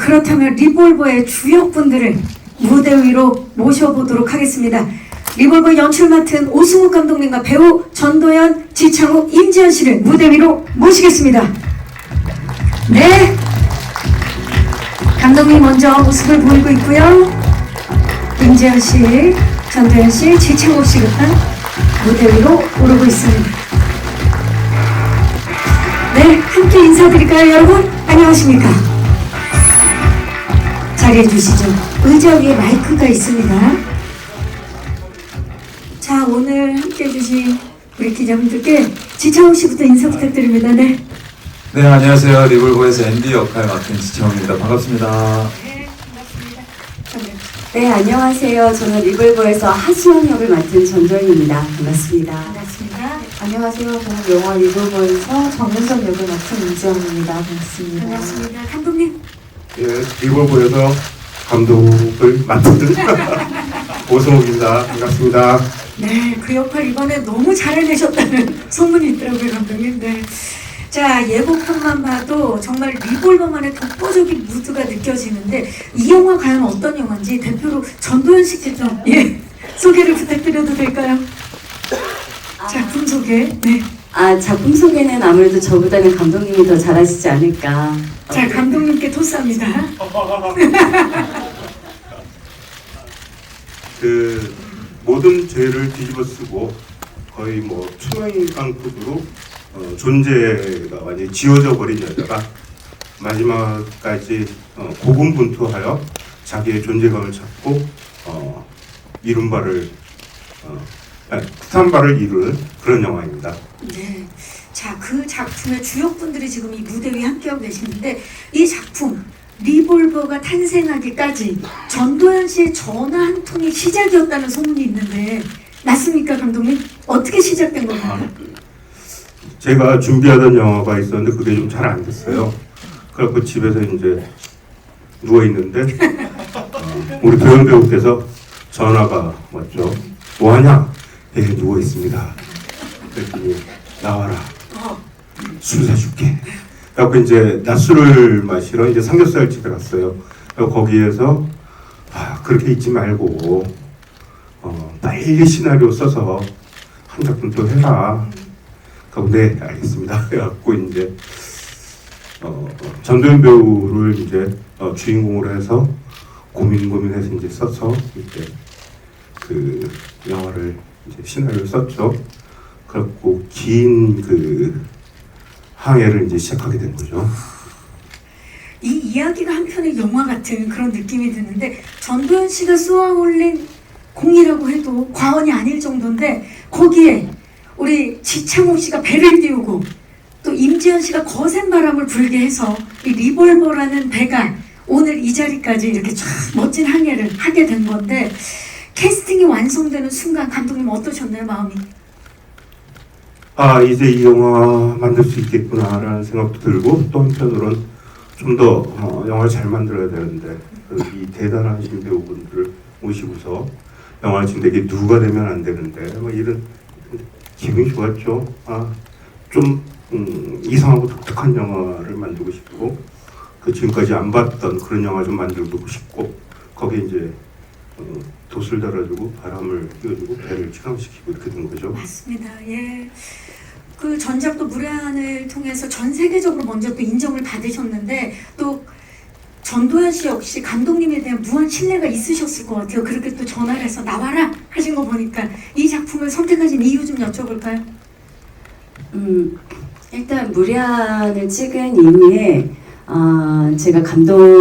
그렇다면 리볼버의 주역분들을 무대 위로 모셔보도록 하겠습니다. 리볼버 연출 맡은 오승욱 감독님과 배우 전도연, 지창욱, 임지연 씨를 무대 위로 모시겠습니다. 네, 감독님 먼저 모습을 보이고 있고요. 임지연 씨, 전도연 씨, 지창욱 씨가 무대 위로 오르고 있습니다. 네, 함께 인사드릴까요, 여러분? 안녕하십니까? 자리해 주시죠. 의자 위에 마이크가 있습니다. 자, 오늘 함께 해주신 우리 기자분들께 지창욱 씨부터 인사 부탁드립니다. 네. 네, 안녕하세요. 리볼버에서 앤디 역할 맡은 지창욱입니다. 반갑습니다. 네, 반갑습니다. 네, 안녕하세요. 저는 리볼버에서 하수연 역을 맡은 전도연입니다. 반갑습니다. 반갑습니다. 안녕하세요. 저는 영화 리볼버에서 정윤선 역을 맡은 임지연입니다. 반갑습니다. 반갑습니다. 감독님. 예, 리볼버에서 감독을 맡은 오승욱입니다. 반갑습니다. 네, 그 역할 이번에 너무 잘 해내셨다는 소문이 있더라고요, 감독님. 네. 자, 예고편만 봐도 정말 리볼버만의 독보적인 무드가 느껴지는데 이 영화 과연 어떤 영화인지 대표로 전도연 씨께 좀 소개를 부탁드려도 될까요? 작품 소개. 네. 작품 소개는 아무래도 저보다는 감독님이 더 잘하시지 않을까. 자, 감독님께 토스합니다. 그 모든 죄를 뒤집어쓰고 거의 뭐 투명인간급으로 존재가 완전히 지워져 버린 여자가 마지막까지 고군분투하여 자기의 존재감을 찾고 이룬 바를 뜻한 바를 이루는 그런 영화입니다. 네. 자, 그 작품의 주역분들이 지금 이 무대 위에 함께하고 계시는데 이 작품 리볼버가 탄생하기까지 전도연 씨의 전화 한 통이 시작이었다는 소문이 있는데 맞습니까, 감독님? 어떻게 시작된 건가요? 제가 준비하던 영화가 있었는데 그게 좀 잘 안 됐어요. 그래서 집에서 이제 누워 있는데 우리 도연 배우께서 전화가 왔죠. 뭐 하냐? 예, 누워 있습니다. 그랬더니 나와라. 술 사줄게. 그래서 이제 낮술을 마시러 이제 삼겹살 집에 갔어요. 그래서 거기에서 그렇게 있지 말고 빨리 시나리오 써서 한 작품 또 해라. 그래서 네, 알겠습니다. 그래갖고 이제 전도연 배우를 이제 주인공으로 해서 고민해서 이제 써서 이제 그 영화를 이제 시나리오를 썼죠. 그래갖고 긴 그 항해를 이제 시작하게 된 거죠. 이 이야기가 한편의 영화 같은 그런 느낌이 드는데 전도연 씨가 쏘아올린 공이라고 해도 과언이 아닐 정도인데 거기에 우리 지창욱 씨가 배를 띄우고 또 임지연 씨가 거센 바람을 불게 해서 이 리볼버라는 배가 오늘 이 자리까지 이렇게 쫙 멋진 항해를 하게 된 건데 캐스팅이 완성되는 순간 감독님 어떠셨나요, 마음이? 이제 이 영화 만들 수 있겠구나라는 생각도 들고 또 한편으로는 좀 더 영화를 잘 만들어야 되는데 이 대단하신 배우분들을 모시고서 영화를 지금 내게 누가 되면 안 되는데 뭐 이런 기분이 좋았죠. 좀 이상하고 독특한 영화를 만들고 싶고 지금까지 안 봤던 그런 영화 좀 만들고 싶고 거기에 이제 돛을 달아주고 바람을 띄워주고 배를 출항시키고 이렇게 된 거죠. 맞습니다. 예. 그 전작도 무례한을 통해서 전 세계적으로 먼저 또 인정을 받으셨는데 또 전도연 씨 역시 감독님에 대한 무한 신뢰가 있으셨을 것 같아요. 그렇게 또 전화를 해서 나와라 하신 거 보니까 이 작품을 선택하신 이유 좀 여쭤볼까요? 일단 무례한을 찍은 이후에 제가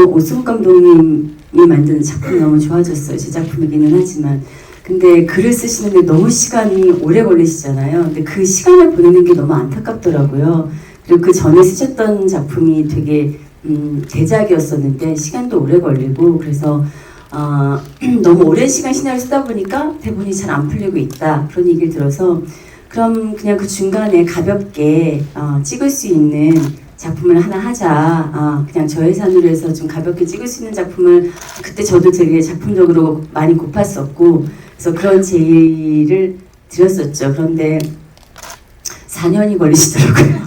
오승욱 감독님이 만드는 작품이 너무 좋아졌어요. 제 작품이기는 하지만 근데 글을 쓰시는데 너무 시간이 오래 걸리시잖아요. 근데 그 시간을 보내는 게 너무 안타깝더라고요. 그리고 그 전에 쓰셨던 작품이 되게 대작이었었는데 시간도 오래 걸리고 그래서 너무 오랜 시간 시나리오 쓰다 보니까 대본이 잘 안 풀리고 있다 그런 얘기를 들어서 그럼 그냥 그 중간에 가볍게 찍을 수 있는 작품을 하나 하자. 그냥 저예산으로 해서 좀 가볍게 찍을 수 있는 작품을 그때 저도 되게 작품적으로 많이 고팠었고 그래서 그런 제의를 드렸었죠. 그런데 4년이 걸리시더라고요.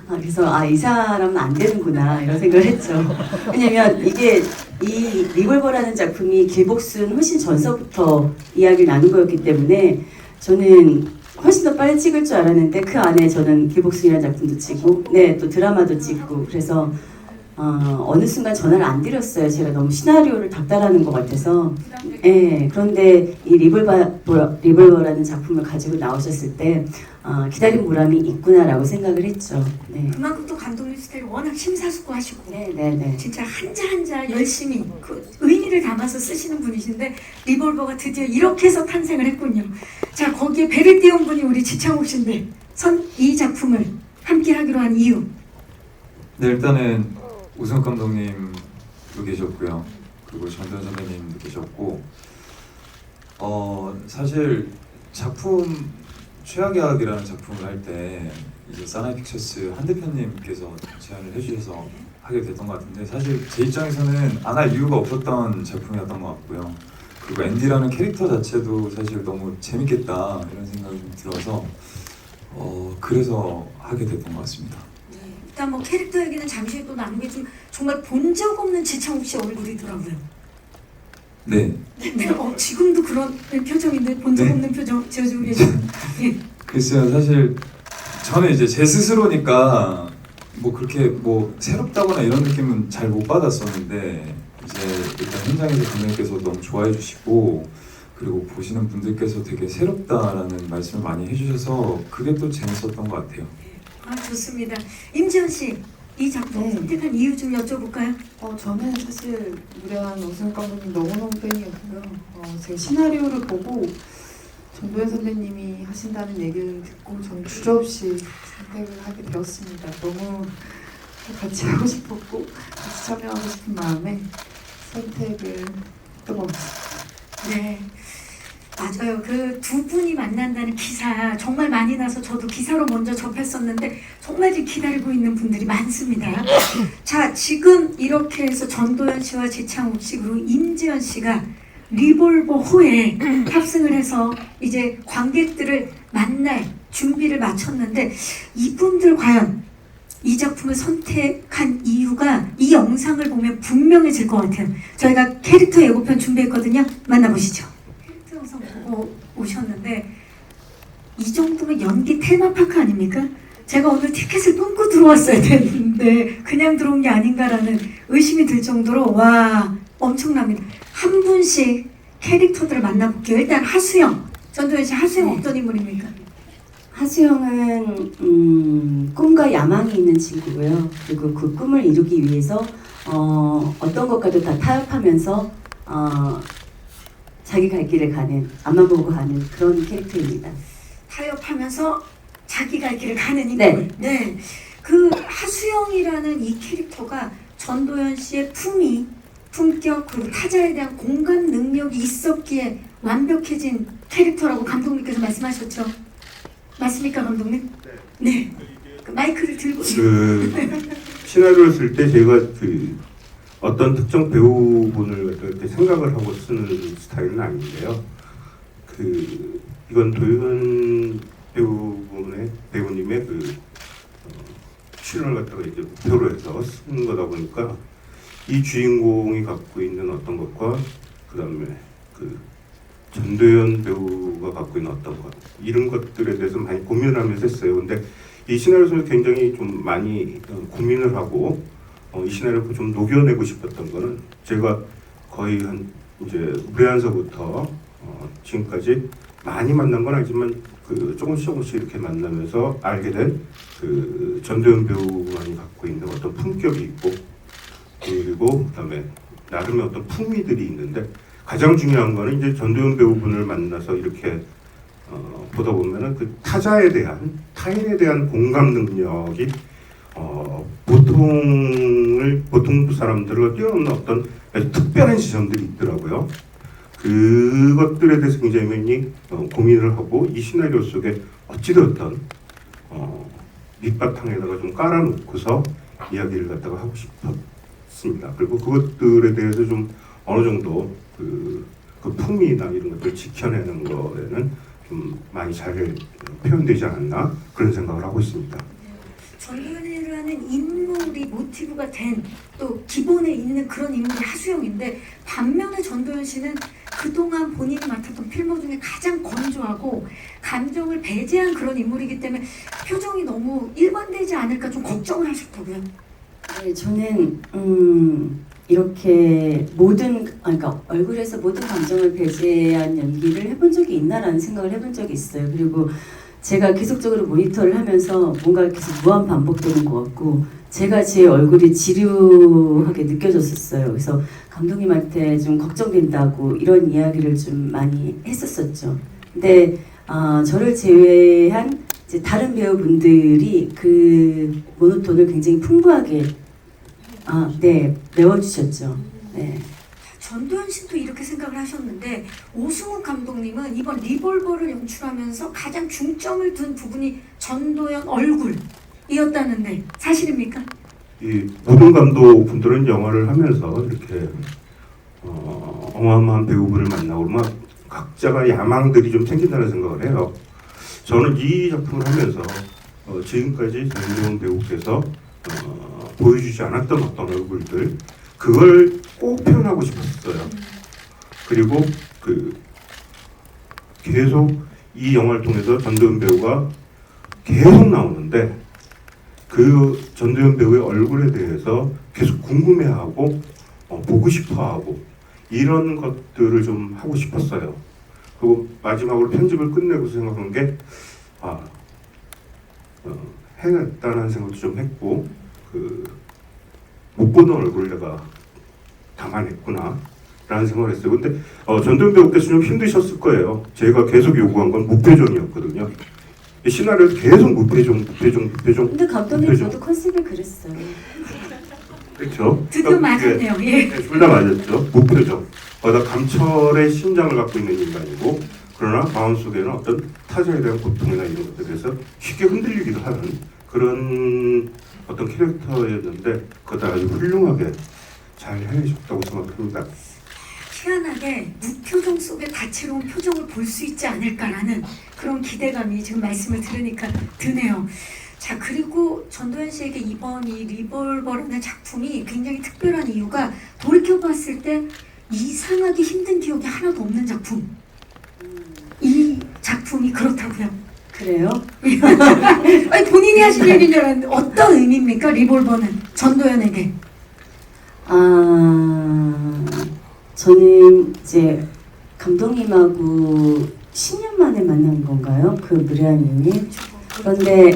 그래서 이 사람은 안 되는구나 이런 생각을 했죠. 왜냐면 이게 이 리볼버라는 작품이 길복순 훨씬 전서부터 이야기를 나눈 거였기 때문에 저는 훨씬 더 빨리 찍을 줄 알았는데 그 안에 저는 길복순이라는 작품도 찍고 또 드라마도 찍고 그래서 어느 순간 전화를 안 드렸어요. 제가 너무 시나리오를 닥달하는 것 같아서. 그런데 이 리볼버라는 작품을 가지고 나오셨을 때 기다린 보람이 있구나라고 생각을 했죠. 네. 그만큼 또 감독님 스타일이 워낙 심사숙고하시고 네. 진짜 한자 한자 열심히 그 의미를 담아서 쓰시는 분이신데 리볼버가 드디어 이렇게 해서 탄생을 했군요. 자, 거기에 배를 띄운 분이 우리 지창욱 씨인데 이 작품을 함께 하기로 한 이유. 네, 일단은 우승욱 감독님도 계셨고요. 그리고 전도연 선배님도 계셨고, 사실 작품 최악의 악이라는 작품을 할 때 이제 사나이픽처스 한 대표님께서 제안을 해주셔서 하게 됐던 것 같은데, 사실 제 입장에서는 안 할 이유가 없었던 작품이었던 것 같고요. 그리고 앤디라는 캐릭터 자체도 사실 너무 재밌겠다 이런 생각이 좀 들어서 그래서 하게 됐던 것 같습니다. 일단 뭐 캐릭터 얘기는 잠시 또 나누게 좀 정말 본 적 없는 지창욱 씨 얼굴이더라고요. 네. 지금도 그런 표정인데 본 적 네. 없는 표정 지어주고 계시는. 예. 글쎄요, 사실 저는 이제 제 스스로니까 뭐 그렇게 뭐 새롭다거나 이런 느낌은 잘 못 받았었는데, 이제 일단 현장에서 감독님께서 너무 좋아해 주시고 그리고 보시는 분들께서 되게 새롭다라는 말씀을 많이 해주셔서 그게 또 재밌었던 것 같아요. 좋습니다. 임지연 씨, 이 작품 선택한 이유 좀 여쭤볼까요? 저는 사실 무례한 오승욱 감독님 너무너무 팬이었고요. 제가 시나리오를 보고 전도연 선배님이 하신다는 얘기를 듣고 저는 주저없이 선택을 하게 되었습니다. 너무 같이 하고 싶었고 같이 참여하고 싶은 마음에 선택을 했던 것 같습니다. 네. 맞아요. 그 두 분이 만난다는 기사 정말 많이 나서 저도 기사로 먼저 접했었는데 정말 기다리고 있는 분들이 많습니다. 자, 지금 이렇게 해서 전도연 씨와 지창욱 씨 그리고 임지연 씨가 리볼버 호에 탑승을 해서 이제 관객들을 만날 준비를 마쳤는데, 이분들 과연 이 작품을 선택한 이유가 이 영상을 보면 분명해질 것 같아요. 저희가 캐릭터 예고편 준비했거든요. 만나보시죠. 캐릭터 영상 보고 오셨는데 이 정도면 연기 테마파크 아닙니까? 제가 오늘 티켓을 끊고 들어왔어야 됐는데 그냥 들어온 게 아닌가라는 의심이 들 정도로 와, 엄청납니다. 한 분씩 캐릭터들을 만나볼게요. 일단 하수영, 전도연 씨, 하수영 어떤 인물입니까? 하수영은 꿈과 야망이 있는 친구고요. 그리고 그 꿈을 이루기 위해서 어떤 것과도 다 타협하면서 자기 갈 길을 가는, 앞만 보고 가는 그런 캐릭터입니다. 타협하면서 자기 갈 길을 가는 인물. 네. 그 하수영이라는 이 캐릭터가 전도연 씨의 품격 그리고 타자에 대한 공감 능력이 있었기에 완벽해진 캐릭터라고 감독님께서 말씀하셨죠? 맞습니까, 감독님? 네. 그 마이크를 들고. 시나리오를 쓸 때 제가 어떤 특정 배우분을 이렇게 생각을 하고 쓰는 스타일은 아닌데요. 이건 도윤 배우님의 출연을 갖다가 이제 목표로 해서 쓴 거다 보니까 이 주인공이 갖고 있는 어떤 것과 그다음에 전도연 배우가 갖고 있는 어떤 것 이런 것들에 대해서 많이 고민하면서 했어요. 근데 이 시나리오를 굉장히 좀 많이 고민을 하고 이 시나리오를 좀 녹여내고 싶었던 거는 제가 거의 한 이제 무례한서부터 지금까지 많이 만난 건 아니지만 조금씩 이렇게 만나면서 알게 된 전도연 배우만이 갖고 있는 어떤 품격이 있고, 그리고 그다음에 나름의 어떤 풍미들이 있는데, 가장 중요한 거는 이제 전도연 배우분을 만나서 이렇게 보다 보면은 그 타자에 대한, 타인에 대한 공감 능력이 보통 사람들을 뛰어넘는 어떤 아주 특별한 지점들이 있더라고요. 그것들에 대해서 굉장히 고민을 하고 이 시나리오 속에 어찌되었던 밑바탕에다가 좀 깔아놓고서 이야기를 갖다가 하고 싶었습니다. 그리고 그것들에 대해서 좀 어느 정도 그 풍미나 이런 것들을 지켜내는 거에는 좀 많이 잘 표현되지 않았나 그런 생각을 하고 있습니다. 전도연이라는 인물이 모티브가 된 또 기본에 있는 그런 인물이 하수영인데 반면에 전도연 씨는 그동안 본인이 맡았던 필모 중에 가장 건조하고 감정을 배제한 그런 인물이기 때문에 표정이 너무 일관되지 않을까 좀 걱정을 하셨다고요. 네, 저는 이렇게 그러니까 얼굴에서 모든 감정을 배제한 연기를 해본 적이 있나라는 생각을 해본 적이 있어요. 그리고 제가 계속적으로 모니터를 하면서 뭔가 계속 무한 반복되는 것 같고 제가 제 얼굴이 지루하게 느껴졌었어요. 그래서 감독님한테 좀 걱정된다고 이런 이야기를 좀 많이 했었었죠. 근데 저를 제외한 이제 다른 배우분들이 그 모노톤을 굉장히 풍부하게 메워주셨죠. 네. 전도연 씨도 이렇게 생각을 하셨는데 오승훈 감독님은 이번 리볼버를 연출하면서 가장 중점을 둔 부분이 전도연 얼굴이었다는데 사실입니까? 이 모든 감독 분들은 영화를 하면서 이렇게 어마어마한 배우분을 만나고 막 각자가 야망들이 좀 생긴다는 생각을 해요. 저는 이 작품을 하면서 지금까지 장도연 배우께서 보여주지 않았던 어떤 얼굴들 그걸 꼭 표현하고 싶었어요. 그리고 계속 이 영화를 통해서 전도연 배우가 계속 나오는데 그 전도연 배우의 얼굴에 대해서 계속 궁금해하고 보고 싶어하고 이런 것들을 좀 하고 싶었어요. 그리고 마지막으로 편집을 끝내고 생각한 게 해냈다는 생각도 좀 했고 못 보는 얼굴을 내가 담아냈구나 라는 생각을 했어요. 근데 전도연 배우께서 좀 힘드셨을 거예요. 제가 계속 요구한 건 무표정이었거든요. 시나리오도 계속 무표정. 근데 감독님 무표정. 저도 컨셉이 그랬어요. 그렇죠. 드디어 맞았네요. 예. 둘 다 맞았죠. 무표정. 나 감철의 심장을 갖고 있는 인간이고 그러나 마음속에는 어떤 타자에 대한 고통이나 이런 것들에서 쉽게 흔들리기도 하는 그런 어떤 캐릭터였는데 그걸 아주 훌륭하게 잘 해내셨다고 생각합니다. 희한하게 무표정 속에 다채로운 표정을 볼 수 있지 않을까라는 그런 기대감이 지금 말씀을 들으니까 드네요. 자, 그리고 전도연 씨에게 이번 이 리볼버라는 작품이 굉장히 특별한 이유가 돌이켜봤을 때 이상하게 힘든 기억이 하나도 없는 작품. 이 작품이 그렇다고요. 그래요? 아니, 본인이 하신 얘기인 줄 알았는데 어떤 의미입니까? 리볼버는 전도연에게. 저는 이제 감독님하고 10년 만에 만난 건가요? 그 무례한님이. 그런데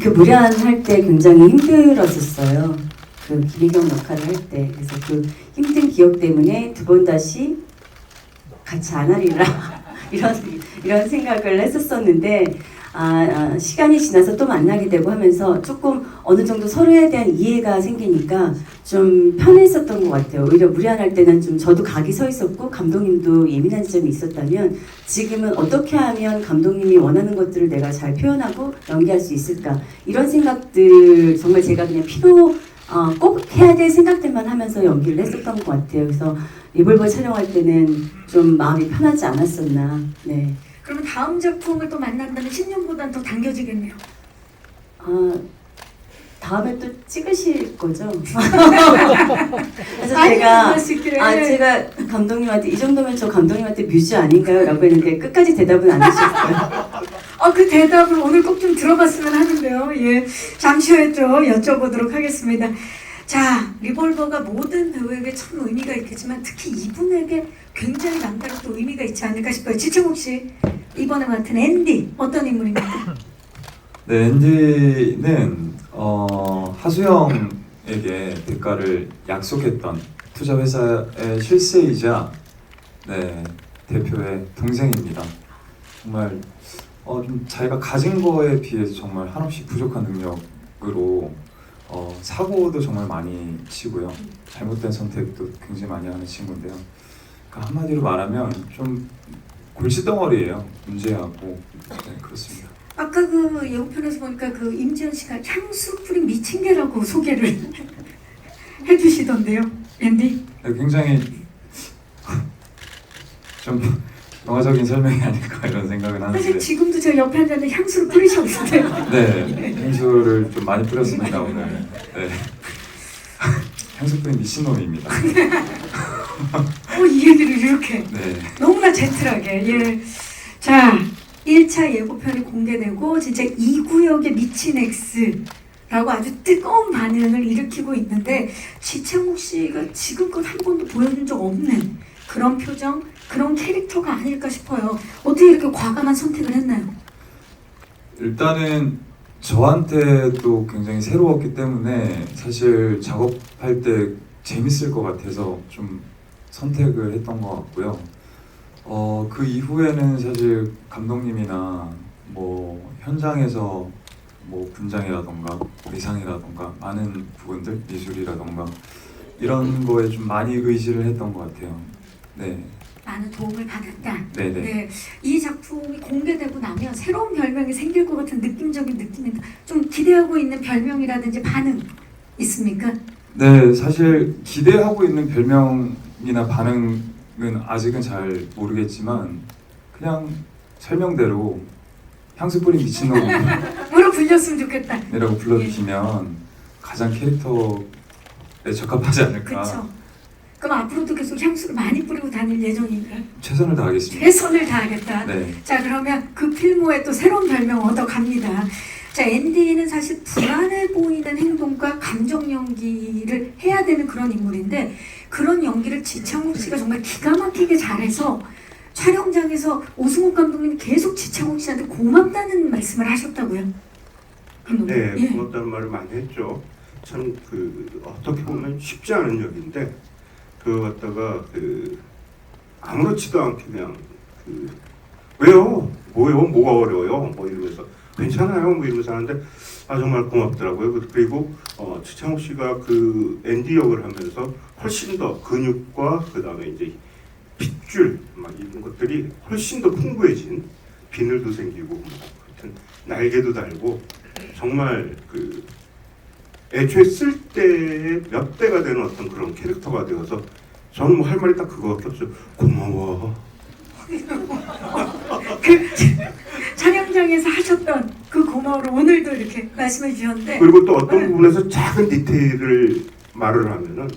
그 무례한 할 때 굉장히 힘들었었어요. 그 김희경 역할을 할 때. 그래서 그 힘든 기억 때문에 두 번 다시 같이 안 하리라 이런 생각을 했었었는데 시간이 지나서 또 만나게 되고 하면서 조금 어느 정도 서로에 대한 이해가 생기니까 좀 편했었던 것 같아요. 오히려 무리할 때는 좀 저도 각이 서 있었고 감독님도 예민한 지점이 있었다면 지금은 어떻게 하면 감독님이 원하는 것들을 내가 잘 표현하고 연기할 수 있을까 이런 생각들 정말 제가 그냥 꼭 해야 될 생각들만 하면서 연기를 했었던 것 같아요. 그래서 리볼버 촬영할 때는 좀 마음이 편하지 않았었나. 네. 그러면 다음 작품을 또 만난다면 10년보다는 더 당겨지겠네요. 다음에 또 찍으실 거죠? 그래서 아니, 제가 그럴 수 있기를. 제가 감독님한테 이 정도면 저 감독님한테 뮤즈 아닌가요? 라고 했는데 끝까지 대답은 안 해주셨어요. 그 대답을 오늘 꼭 좀 들어봤으면 하는데요. 예, 잠시 후에 또 여쭤보도록 하겠습니다. 자, 리볼버가 모든 배우에게 참 의미가 있겠지만 특히 이분에게 굉장히 남다른 또 의미가 있지 않을까 싶어요. 지창욱 씨, 이번에 맡은 앤디 어떤 인물입니까? 네, 앤디는 하수영에게 대가를 약속했던 투자 회사의 실세이자 대표의 동생입니다. 정말 좀 자기가 가진 거에 비해서 정말 한없이 부족한 능력으로 사고도 정말 많이 치고요. 잘못된 선택도 굉장히 많이 하는 친구인데요. 그러니까 한마디로 말하면 좀 골칫덩어리예요. 문제하고 그렇습니다. 아까 그 예고편에서 보니까 그 임지연 씨가 향수 뿌린 미친 개라고 소개를 해주시던데요, 앤디? 굉장히 좀 영화적인 설명이 아닐까 이런 생각은 하는데 사실 지금도 저 옆에 앉았는데 향수를 뿌리셨는데 네 향수를 좀 많이 뿌렸습니다 오늘. 네 향수 뿌린 미친놈입니다. 이 얘기를 이렇게 네. 너무나 젠틀하게. 예. 자, 1차 예고편이 공개되고 진짜 이 구역의 미친 X라고 아주 뜨거운 반응을 일으키고 있는데 지창욱 씨가 지금껏 한 번도 보여준 적 없는 그런 표정, 그런 캐릭터가 아닐까 싶어요. 어떻게 이렇게 과감한 선택을 했나요? 일단은 저한테도 굉장히 새로웠기 때문에 사실 작업할 때 재밌을 것 같아서 좀 선택을 했던 것 같고요. 그 이후에는 사실 감독님이나 뭐 현장에서 뭐 분장이라던가 의상이라던가 많은 부분들, 미술이라던가 이런 거에 좀 많이 의지를 했던 것 같아요. 네, 많은 도움을 받았다. 네네. 네, 이 작품이 공개되고 나면 새로운 별명이 생길 것 같은 느낌적인 느낌인데 좀 기대하고 있는 별명이라든지 반응 있습니까? 네, 사실 기대하고 있는 별명이나 반응은 아직은 잘 모르겠지만 그냥 설명대로 향수 뿌린 미친놈이라고 뭐로 불렸으면 좋겠다. 불러주시면 가장 캐릭터에 적합하지 않을까. 그렇죠. 그럼 앞으로도 계속 향수를 많이 뿌리고 다닐 예정인가요? 최선을 다하겠습니다. 최선을 다하겠다. 네. 자, 그러면 그 필모에 또 새로운 별명 얻어갑니다. 자, 앤디는 사실 불안해 보이는 행동과 감정 연기를 해야 되는 그런 인물인데 그런 연기를 지창욱 씨가 정말 기가 막히게 잘해서 촬영장에서 오승욱 감독님이 계속 지창욱 씨한테 고맙다는 말씀을 하셨다고요? 감독님? 네, 예. 고맙다는 말을 많이 했죠. 참 어떻게 보면 쉽지 않은 역인데 그거 갖다가 아무렇지도 않게 그냥 왜요? 뭐요? 뭐가 어려워요? 뭐 이러면서 괜찮아요? 뭐 이러면서 하는데 정말 고맙더라고요. 그리고 지창욱 씨가 그 앤디 역을 하면서 훨씬 더 근육과 그 다음에 이제 핏줄 막 이런 것들이 훨씬 더 풍부해진 비늘도 생기고 뭐 하여튼 날개도 달고 정말 애초에 쓸 때의 몇 배가 되는 어떤 그런 캐릭터가 되어서 저는 뭐 할 말이 딱 그거밖에 없어요. 고마워. 그 촬영장에서 하셨던 그 고마워를 오늘도 이렇게 말씀해 주셨는데 그리고 또 어떤 부분에서 작은 디테일을 말을 하면은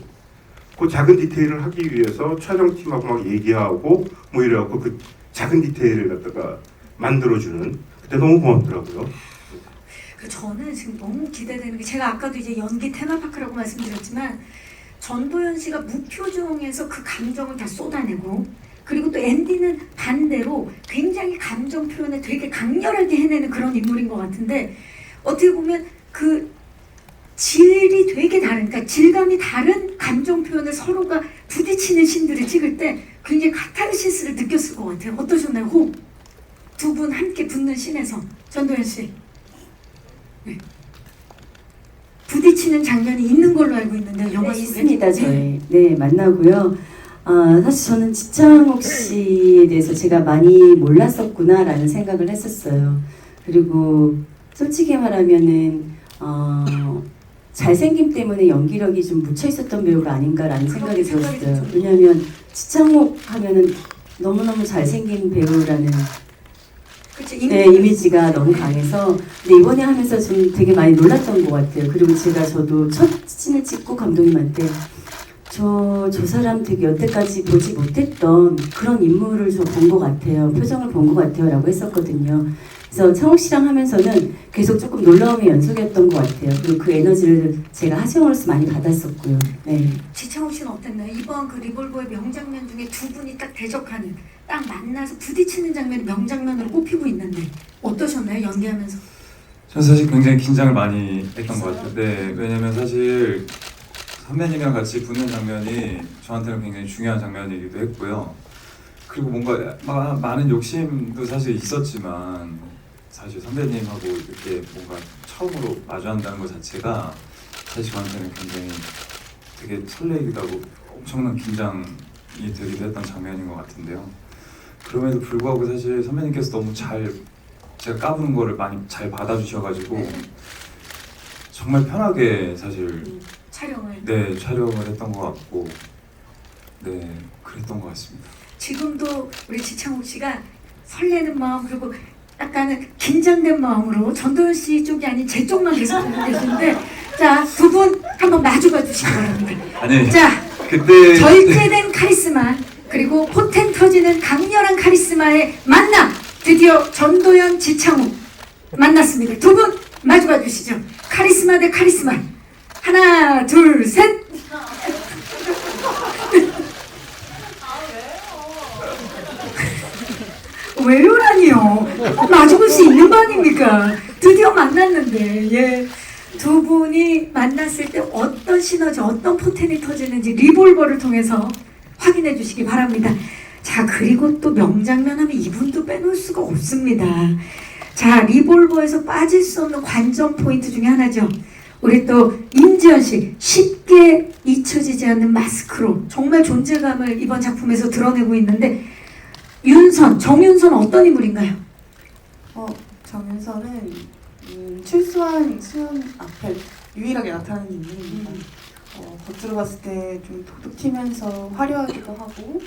그 작은 디테일을 하기 위해서 촬영팀하고 막 얘기하고 뭐 이래갖고 그 작은 디테일을 갖다가 만들어주는 그때 너무 고맙더라고요. 저는 지금 너무 기대되는 게 제가 아까도 이제 연기 테마파크라고 말씀드렸지만 전도연 씨가 무표정에서 그 감정을 다 쏟아내고 그리고 또 앤디는 반대로 굉장히 감정 표현을 되게 강렬하게 해내는 그런 인물인 것 같은데 어떻게 보면 그 질이 되게 다른 그러니까 질감이 다른 감정 표현을 서로가 부딪히는 씬들을 찍을 때 굉장히 카타르시스를 느꼈을 것 같아요. 어떠셨나요? 호흡 두 분 함께 붙는 씬에서 전도연 씨 네. 부딪히는 장면이 있는 걸로 알고 있는데 영화 네, 속에 있습니다. 저희 네 만나고요. 사실 저는 지창욱 씨에 대해서 제가 많이 몰랐었구나라는 생각을 했었어요. 그리고 솔직히 말하면은 잘생김 때문에 연기력이 좀 묻혀 있었던 배우가 아닌가라는 생각이 들었어요. 왜냐하면 지창욱 하면은 너무너무 잘생긴 배우라는 그치, 네, 이미지가 너무 강해서 근데 이번에 하면서 좀 되게 많이 놀랐던 것 같아요. 그리고 저도 첫 씬을 찍고 감독님한테 저 사람 되게 여태까지 보지 못했던 그런 인물을 저 본 것 같아요. 표정을 본 것 같아요. 라고 했었거든요. 그래서 창욱 씨랑 하면서는 계속 조금 놀라움의 연속이었던 것 같아요. 그리고 그 에너지를 제가 하정으로서 많이 받았었고요. 네. 지창욱 씨는 어땠나요? 이번 그 리볼버의 명장면 중에 두 분이 딱 대적하는 딱 만나서 부딪히는 장면이 명장면으로 꼽히고 있는데 어떠셨나요? 연기하면서? 저는 사실 굉장히 긴장을 많이 했던 것 같아요. 네, 왜냐면 사실 선배님이랑 같이 붙는 장면이 저한테는 굉장히 중요한 장면이기도 했고요. 그리고 뭔가 많은 욕심도 사실 있었지만 사실 선배님하고 이렇게 뭔가 처음으로 마주한다는 것 자체가 사실 저한테는 굉장히 되게 설레기도 하고 엄청난 긴장이 되기도 했던 장면인 것 같은데요. 그럼에도 불구하고 사실 선배님께서 너무 잘 제가 까부는 거를 많이 잘 받아주셔가지고 정말 편하게 사실 촬영을 네 촬영을 했던 것 같고 네, 그랬던 것 같습니다. 지금도 우리 지창욱 씨가 설레는 마음 그리고 약간은 긴장된 마음으로 전도연 씨 쪽이 아닌 제 쪽만 계속 보고 계시는데 자, 두 분 한번 마주봐 주시기 바랍니다. 아니, 자, 그때 절제된 카리스마 그리고 포텐 터지는 강렬한 카리스마의 만남 드디어 전도연 지창욱 만났습니다. 두 분 마주봐 주시죠. 카리스마 대 카리스마 하나 둘 셋. 왜요라니요? 한번 마주볼 수 있는 거 아닙니까? 드디어 만났는데 예. 두 분이 만났을 때 어떤 시너지, 어떤 포텐이 터지는지 리볼버를 통해서 확인해 주시기 바랍니다. 자, 그리고 또 명장면 하면 이분도 빼놓을 수가 없습니다. 자, 리볼버에서 빠질 수 없는 관전 포인트 중에 하나죠. 우리 또 임지연 씨 쉽게 잊혀지지 않는 마스크로 정말 존재감을 이번 작품에서 드러내고 있는데 정윤선 어떤 인물인가요? 정윤선은 출소한 수연 앞에 유일하게 나타나는 인물입니다. 겉으로 봤을 때 좀 톡톡 튀면서 화려하기도 하고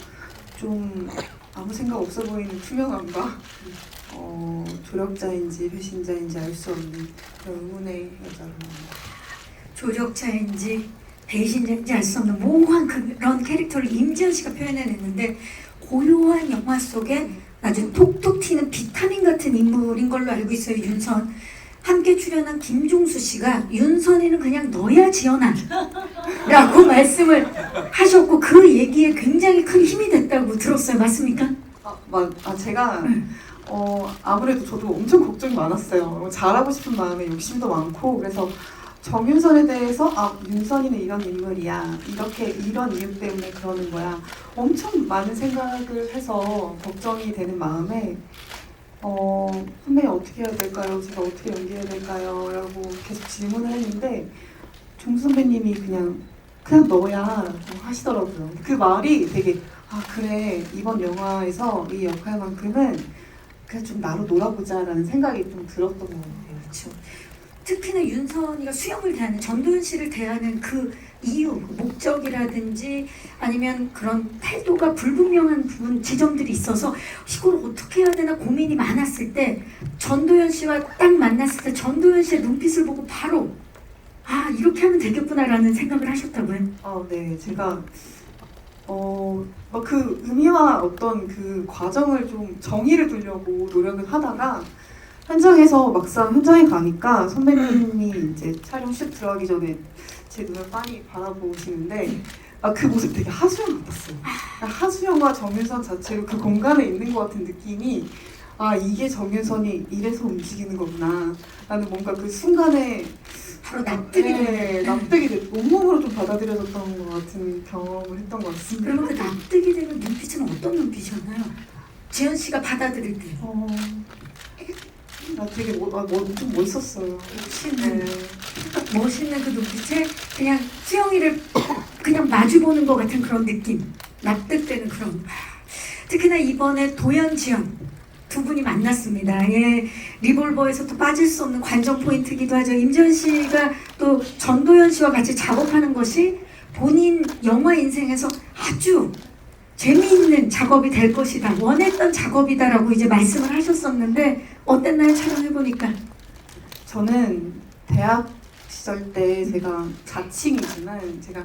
좀 아무 생각 없어 보이는 투명함과 조력자인지 배신자인지 알 수 없는 그런 의문의 여자로 나옵니다. 조력자인지 배신자인지 알 수 없는 모호한 그런 캐릭터를 임지연 씨가 표현해냈는데 고요한 영화 속에 아주 톡톡 튀는 비타민 같은 인물인 걸로 알고 있어요. 윤선 함께 출연한 김종수 씨가 윤선이는 그냥 너야 지연아 라고 말씀을 하셨고 그 얘기에 굉장히 큰 힘이 됐다고 들었어요. 맞습니까? 제가 아무래도 저도 엄청 걱정이 많았어요. 잘하고 싶은 마음에 욕심도 많고 그래서 정윤선에 대해서 윤선이는 이런 인물이야 이런 이유 때문에 그러는 거야 엄청 많은 생각을 해서 걱정이 되는 마음에 선배님 어떻게 해야 될까요? 제가 어떻게 연기해야 될까요? 라고 계속 질문을 했는데 종수 선배님이 그냥 너야 하시더라고요. 그 말이 되게 그래 이번 영화에서 이 역할만큼은 그냥 좀 나로 놀아보자 라는 생각이 좀 들었던 것 같아요. 그렇죠. 특히나 윤선이가 수영을 대하는 전도연 씨를 대하는 그 이유, 그 목적이라든지 아니면 그런 태도가 불분명한 부분 지점들이 있어서 이걸 어떻게 해야 되나 고민이 많았을 때 전도연 씨와 딱 만났을 때 전도연 씨의 눈빛을 보고 바로 이렇게 하면 되겠구나라는 생각을 하셨다고요? 네, 제가 그 의미와 어떤 그 과정을 좀 정의를 두려고 노력을 하다가 현장에서 막상 현장에 가니까 선배님이 이제 촬영실 들어가기 전에 제 눈을 빤히 바라보시는데 그 모습 되게 하수영 같았어요. 하수영과 정윤선 자체로 그 공간에 있는 것 같은 느낌이 이게 정윤선이 이래서 움직이는 거구나 라는 뭔가 그 순간에 바로 납득이 되는 온몸으로 좀 받아들여졌던 것 같은 경험을 했던 것 같습니다. 그러면 그 납득이 되는 눈빛은 어떤 눈빛이었나요? 지연 씨가 받아들일 때 되게 좀 멋있었어요. 멋있는 그 눈빛에 그냥 수영이를 그냥 마주보는 것 같은 그런 느낌, 납득되는 그런. 특히나 이번에 도연, 지연 두 분이 만났습니다. 예, 리볼버에서 또 빠질 수 없는 관전 포인트이기도 하죠. 임지연 씨가 또 전도연 씨와 같이 작업하는 것이 본인 영화 인생에서 아주 재미있는 작업이 될 것이다, 원했던 작업이다라고 이제 말씀을 하셨었는데 어땠나요? 촬영해보니까. 저는 대학 시절 때 제가 자칭이지만 제가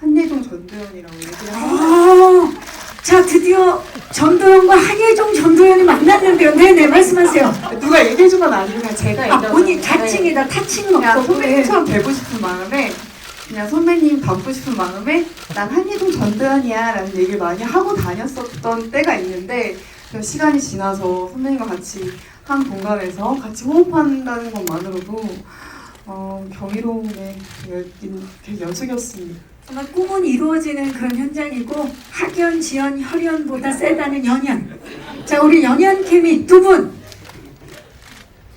한예종 전도연이라고 얘기를 자, 드디어 전도연과 한예종 전도연이 만났는데요. 네네, 말씀하세요. 누가 얘기해준 건 아니고 그냥 제가 얘기한 본인 자칭이다. 타칭은 그냥 없고. 선배님처럼 뵈고 싶은 마음에 그냥 선배님 닮고 싶은 마음에 난 한예종 전도연이야 라는 얘기를 많이 하고 다녔었던 때가 있는데 시간이 지나서 선배님과 같이 한 공간에서 같이 호흡한다는 것만으로도 경이로움의 연속이었습니다. 정말 꿈은 이루어지는 그런 현장이고 학연, 지연, 혈연보다 세다는 연연. 자, 우리 연연 케미 두 분,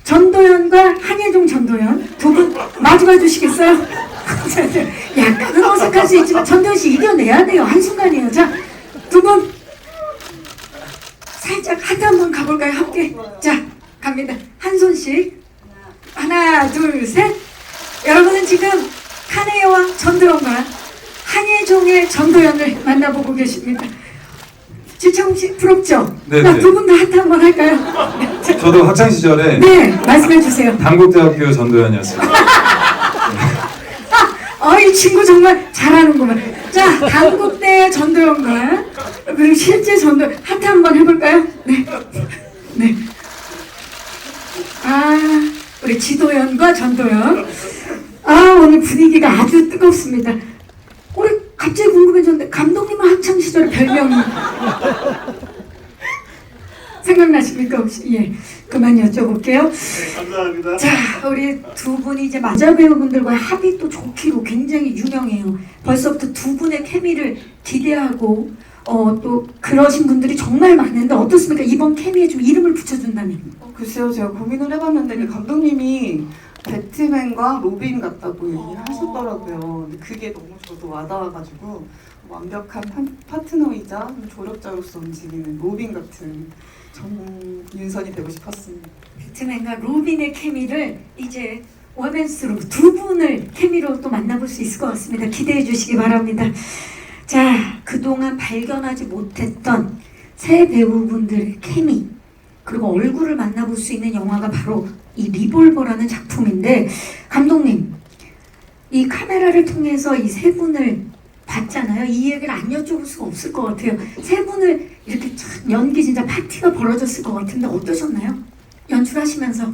전도연과 한예종 전도연 두 분 마주봐 주시겠어요? 약간은 어색할 수 있지만 전도연 씨 이겨내야 돼요. 한순간이에요. 자, 두 분 살짝 하트 한번 가볼까요? 함께. 자, 갑니다. 한 손씩. 하나, 둘, 셋. 여러분은 지금 칸의 여왕 전도연과 한예종의 전도연을 만나보고 계십니다. 지창욱 씨 부럽죠? 네, 나 네. 두 분 다 하트 한번 할까요? 저도 학창 시절에 네, 말씀해 주세요. 단국대학교 전도연이었어요. 이 친구 정말 잘하는구만. 자, 단국대 전도연과 그리고 실제 전도 하트 한번 해볼까요? 네, 네. 우리 지도연과 전도연. 오늘 분위기가 아주 뜨겁습니다. 우리 갑자기 궁금해졌는데 감독님은 학창 시절에 별명이 생각나십니까 혹시? 예, 그만 여쭤볼게요. 네, 감사합니다. 자, 우리 두 분이 이제 남자 배우분들과 합이 또 좋기로 굉장히 유명해요. 벌써부터 두 분의 케미를 기대하고 또 그러신 분들이 정말 많은데 어떻습니까? 이번 케미에 좀 이름을 붙여준다면? 글쎄요, 제가 고민을 해봤는데 그 감독님이 배트맨과 로빈 같다고 얘기를 하셨더라고요. 근데 그게 너무 저도 와닿아가지고 완벽한 파트너이자 좀 조력자로서 움직이는 로빈 같은 정윤선이 되고 싶었습니다. 배트맨과 로빈의 케미를 이제 워맨스로 두 분을 케미로 또 만나볼 수 있을 것 같습니다. 기대해 주시기 바랍니다. 자, 그동안 발견하지 못했던 새 배우분들의 케미 그리고 얼굴을 만나볼 수 있는 영화가 바로 이 리볼버라는 작품인데 감독님 이 카메라를 통해서 이 세 분을 봤잖아요. 이 얘기를 안 여쭤볼 수가 없을 것 같아요. 세 분을 이렇게 참 연기 진짜 파티가 벌어졌을 것 같은데 어떠셨나요? 연출하시면서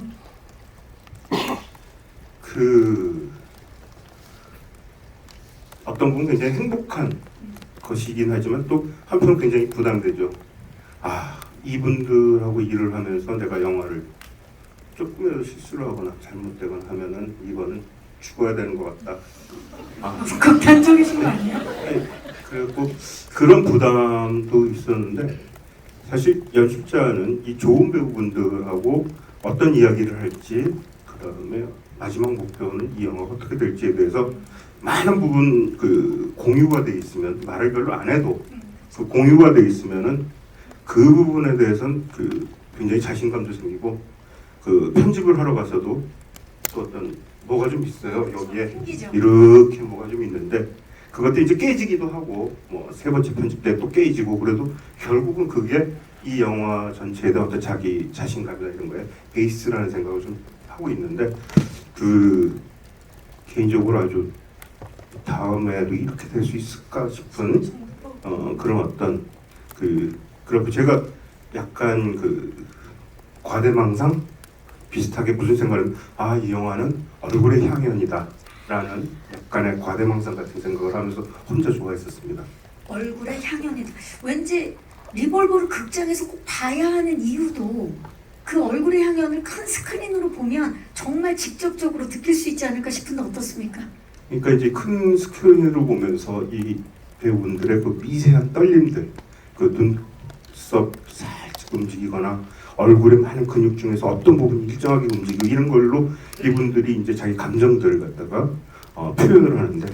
어떤 분은 굉장히 행복한 것이긴 하지만 또 한편 굉장히 부담되죠. 이분들하고 일을 하면서 내가 영화를 조금이라도 실수를 하거나 잘못되거나 하면은 이거는 죽어야 되는 것 같다. 극단적이신 거 아니에요? 아니, 그리고 그런 부담도 있었는데 사실 연출자는 이 좋은 배우분들하고 어떤 이야기를 할지 그다음에 마지막 목표는 이 영화가 어떻게 될지에 대해서 많은 부분 공유가 돼 있으면 말을 별로 안 해도 그 공유가 돼 있으면은 그 부분에 대해서는 굉장히 자신감도 생기고 편집을 하러 가서도 또 어떤 뭐가 좀 있어요. 여기에 생기죠. 이렇게 뭐가 좀 있는데 그것도 이제 깨지기도 하고 뭐 세 번째 편집 때 또 깨지고 그래도 결국은 그게 이 영화 전체에 대한 어떤 자기 자신감이나 이런 거에 베이스라는 생각을 좀 하고 있는데 개인적으로 아주 다음에도 이렇게 될 수 있을까 싶은 그런 어떤 그리고 제가 약간 과대망상 비슷하게 무슨 생각을 이 영화는 얼굴의 향연이다 라는 약간의 과대망상 같은 생각을 하면서 혼자 좋아했었습니다. 얼굴의 향연이다. 왠지 리볼버를 극장에서 꼭 봐야 하는 이유도 그 얼굴의 향연을 큰 스크린으로 보면 정말 직접적으로 느낄 수 있지 않을까 싶은데 어떻습니까? 그러니까 이제 큰 스크린으로 보면서 이 배우분들의 그 미세한 떨림들, 그 눈썹 살짝 움직이거나 얼굴의 많은 근육 중에서 어떤 부분이 일정하게 움직이고 이런 걸로 이분들이 이제 자기 감정들을 갖다가 표현을 하는데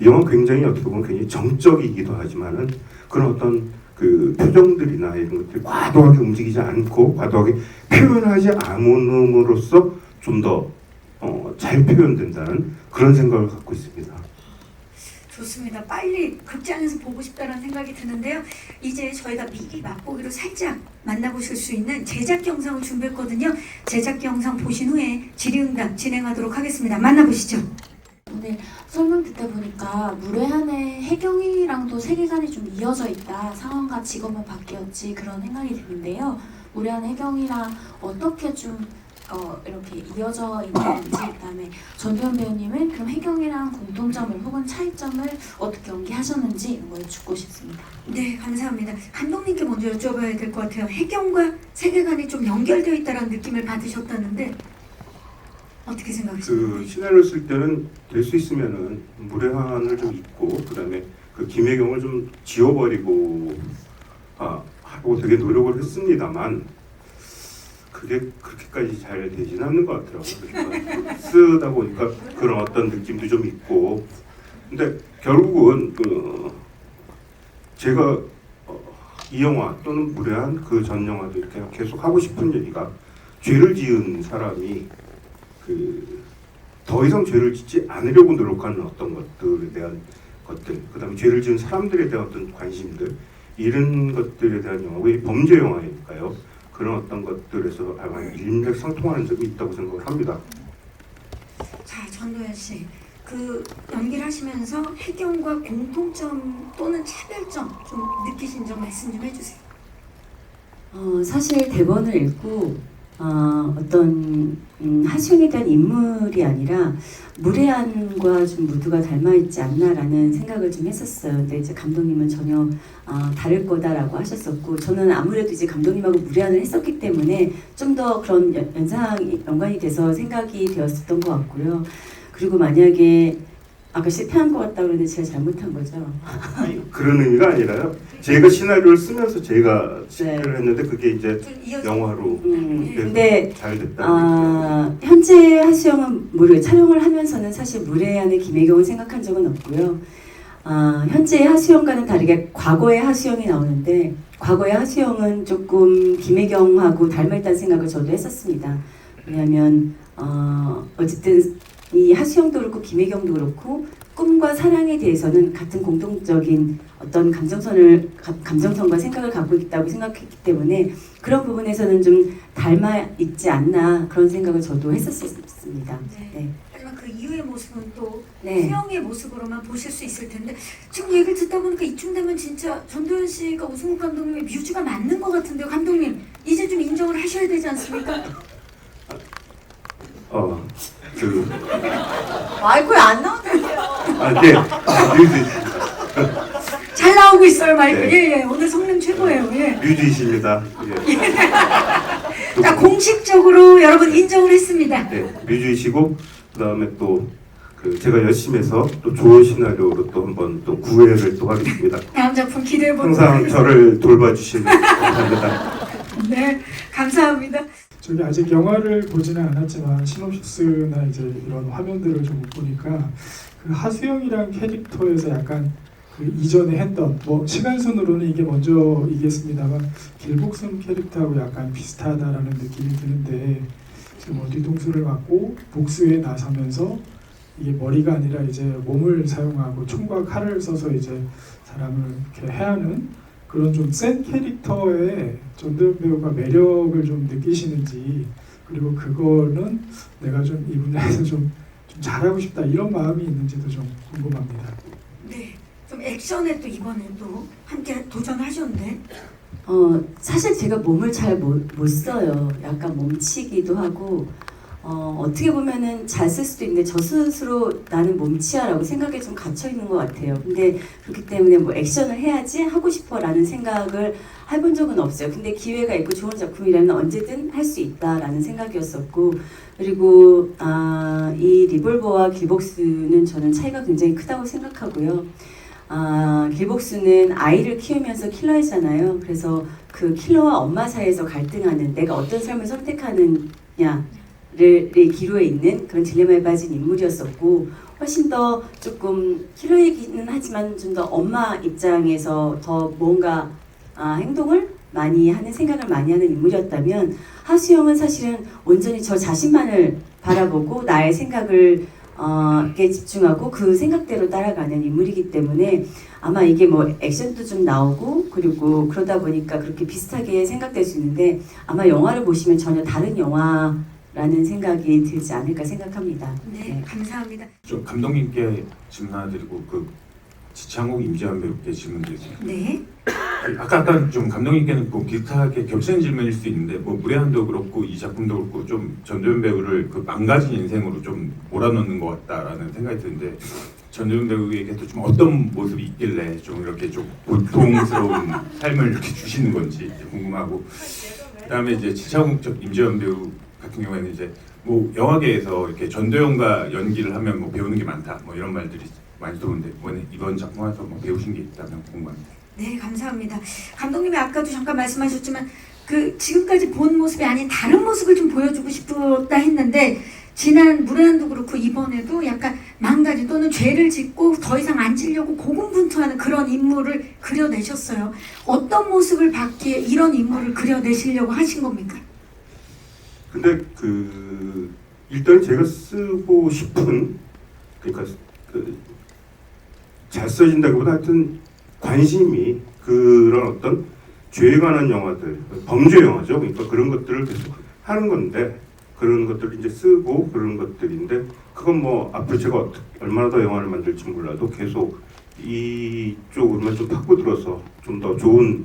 이 영화 굉장히 어떻게 보면 굉장히 정적이기도 하지만은 그런 어떤 표정들이나 이런 것들이 과도하게 움직이지 않고 과도하게 표현하지 않음으로써 좀 더 잘 표현된다는 그런 생각을 갖고 있습니다. 좋습니다. 빨리 극장에서 보고 싶다는 생각이 드는데요. 이제 저희가 미리 맛보기로 살짝 만나보실 수 있는 제작 영상을 준비했거든요. 제작 영상 보신 후에 질의응답 진행하도록 하겠습니다. 만나보시죠. 오늘 설명 듣다 보니까 무례한의 혜경이랑도 세계관이 좀 이어져 있다. 상황과 직업은 바뀌었지 그런 생각이 드는데요. 무례한의 혜경이랑 어떻게 좀 이렇게 이어져 있는지 그다음에 전도연 배우님은 그럼 혜경이랑 공통점을 혹은 차이점을 어떻게 연기하셨는지 이런 걸 듣고 싶습니다. 네, 감사합니다. 감독님께 먼저 여쭤봐야 될 것 같아요. 혜경과 세계관이 좀 연결되어 있다는 느낌을 받으셨다는데 어떻게 생각하십니까? 시나리오 쓸 때는 될 수 있으면은 무례한을 좀 잊고 그다음에 김혜경을 좀 지워버리고 하고 되게 노력을 했습니다만 그게 그렇게까지 잘 되진 않는 것 같더라고요. 그러니까 쓰다 보니까 그런 어떤 느낌도 좀 있고 근데 결국은 제가 이 영화 또는 무례한 그 전 영화도 이렇게 계속 하고 싶은 얘기가 죄를 지은 사람이 더 이상 죄를 짓지 않으려고 노력하는 어떤 것들에 대한 것들, 그다음에 죄를 지은 사람들에 대한 어떤 관심들 이런 것들에 대한 영화고 이 범죄 영화니까요. 그런 어떤 것들에서 아마 일맥상통하는 점이 있다고 생각을 합니다. 자, 전도연 씨, 그 연기를 하시면서 해경과 공통점 또는 차별점 좀 느끼신 점 말씀 좀 해주세요. 사실 대본을 읽고 어떤 하수영에 대한 인물이 아니라 무례한과 좀 무드가 닮아있지 않나라는 생각을 좀 했었어요. 근데 이제 감독님은 전혀 다를 거다라고 하셨었고, 저는 아무래도 이제 감독님하고 무례한을 했었기 때문에 좀 더 그런 연관이 돼서 생각이 되었었던 것 같고요. 그리고 만약에 아까 실패한 것 같다 그러는데 제가 잘못한 거죠. 아니, 그런 의미가 아니라요. 제가 시나리오를 쓰면서 제가 실패를 했는데 그게 이제 좀 이어서 영화로 근데 잘 됐다는 얘기죠. 현재 하수영은 촬영을 하면서는 사실 무례한의 김혜경을 생각한 적은 없고요. 현재의 하수영과는 다르게 과거의 하수영이 나오는데, 과거의 하수영은 조금 김혜경하고 닮아있다는 생각을 저도 했었습니다. 왜냐하면 어쨌든 이 하수영도 그렇고 김혜경도 그렇고 꿈과 사랑에 대해서는 같은 공통적인 어떤 감정선과 생각을 갖고 있다고 생각했기 때문에 그런 부분에서는 좀 닮아 있지 않나 그런 생각을 저도 했었습니다. 네. 하지만 그 이후의 모습은 또 네. 수영의 모습으로만 보실 수 있을 텐데, 지금 얘기를 듣다 보니까 이쯤 되면 진짜 전도연 씨가 오승훈 감독님의 뮤즈가 맞는 것 같은데요. 감독님, 이제 좀 인정을 하셔야 되지 않습니까? 마이크에 안 나오는데요. 네. 잘 나오고 있어요, 마이크. 네. 예, 예. 오늘 성능 최고예요. 예. 뮤즈이십니다. 예. 자, 공식적으로 여러분 인정을 했습니다. 네, 뮤즈이시고 그다음에 또 그 제가 열심히 해서 또 좋은 시나리오로 또 한번 또 구애를 또 하겠습니다. 다음 작품 기대해 보도록 항상 저를 돌봐주시는 감사합니다. 네, 감사합니다. 저기 아직 영화를 보지는 않았지만 시놉시스나 이제 이런 화면들을 좀 보니까 그 하수영이란 캐릭터에서 약간 그 이전에 했던, 뭐 시간순으로는 이게 먼저이겠습니다만 길복순 캐릭터하고 약간 비슷하다라는 느낌이 드는데, 지금 뒤통수를 맞고 복수에 나서면서 이게 머리가 아니라 이제 몸을 사용하고 총과 칼을 써서 이제 사람을 이렇게 해하는 그런 좀 센 캐릭터에 전도연 배우가 매력을 좀 느끼시는지, 그리고 그거는 내가 좀 이 분야에서 좀 잘하고 싶다 이런 마음이 있는지도 좀 궁금합니다. 네, 좀 액션에 또 이번에 또 함께 도전하셨는데, 사실 제가 몸을 잘 못 써요. 약간 몸치기도 하고, 어떻게 보면은 잘 쓸 수도 있는데 저 스스로 나는 몸치야라고 생각에 좀 갇혀 있는 것 같아요. 근데 그렇기 때문에 뭐 액션을 해야지 하고 싶어라는 생각을 해본 적은 없어요. 근데 기회가 있고 좋은 작품이라면 언제든 할 수 있다라는 생각이었었고, 그리고 이 리볼버와 길복수는 저는 차이가 굉장히 크다고 생각하고요. 길복수는 아이를 키우면서 킬러이잖아요. 그래서 그 킬러와 엄마 사이에서 갈등하는, 내가 어떤 삶을 선택하느냐 를 기로에 있는 그런 딜레마에 빠진 인물이었었고, 훨씬 더 조금 킬러이기는 하지만 좀 더 엄마 입장에서 더 뭔가 행동을 많이 하는, 생각을 많이 하는 인물이었다면, 하수영은 사실은 온전히 저 자신만을 바라보고 나의 생각을 게 집중하고 그 생각대로 따라가는 인물이기 때문에 아마 이게 뭐 액션도 좀 나오고 그리고 그러다 보니까 그렇게 비슷하게 생각될 수 있는데, 아마 영화를 보시면 전혀 다른 영화라는 생각이 들지 않을까 생각합니다. 네, 감사합니다. 좀 감독님께 질문 하나 드리고 그 지창욱 임지환 배우께 질문 드리겠습니다. 네, 아까 좀 감독님께는 뭐 비슷하게 겹치는 질문일 수 있는데, 뭐 무례한도 그렇고 이 작품도 그렇고 좀 전도연 배우를 그 망가진 인생으로 좀 몰아넣는 것 같다라는 생각이 드는데, 전도연 배우에게도 좀 어떤 모습이 있길래 좀 이렇게 좀 고통스러운 삶을 이렇게 주시는 건지 궁금하고, 그다음에 이제 지창욱 임지환 배우 같은 경우에는 이제 뭐 영화계에서 이렇게 전도연과 연기를 하면 뭐 배우는 게 많다 뭐 이런 말들이 많이 들어오는데, 이번 작품에서 뭐 배우신 게 있다면 궁금합니다. 네, 감사합니다. 감독님이 아까도 잠깐 말씀하셨지만 그 지금까지 본 모습이 아닌 다른 모습을 좀 보여주고 싶었다 했는데, 지난 무례한도 그렇고 이번에도 약간 망가진 또는 죄를 짓고 더 이상 안 지려고 고군분투하는 그런 인물을 그려내셨어요. 어떤 모습을 받기에 이런 인물을 그려내시려고 하신 겁니까? 근데 일단 제가 쓰고 싶은, 그러니까 잘 써진다기보다 하여튼 관심이 그런 어떤 죄에 관한 영화들, 범죄 영화죠. 그러니까 그런 것들을 계속 하는 건데 그런 것들을 이제 쓰고 그런 것들인데 그건 뭐 앞으로 제가 얼마나 더 영화를 만들지 몰라도 계속 이쪽으로만 좀 파고들어서 좀 더 좋은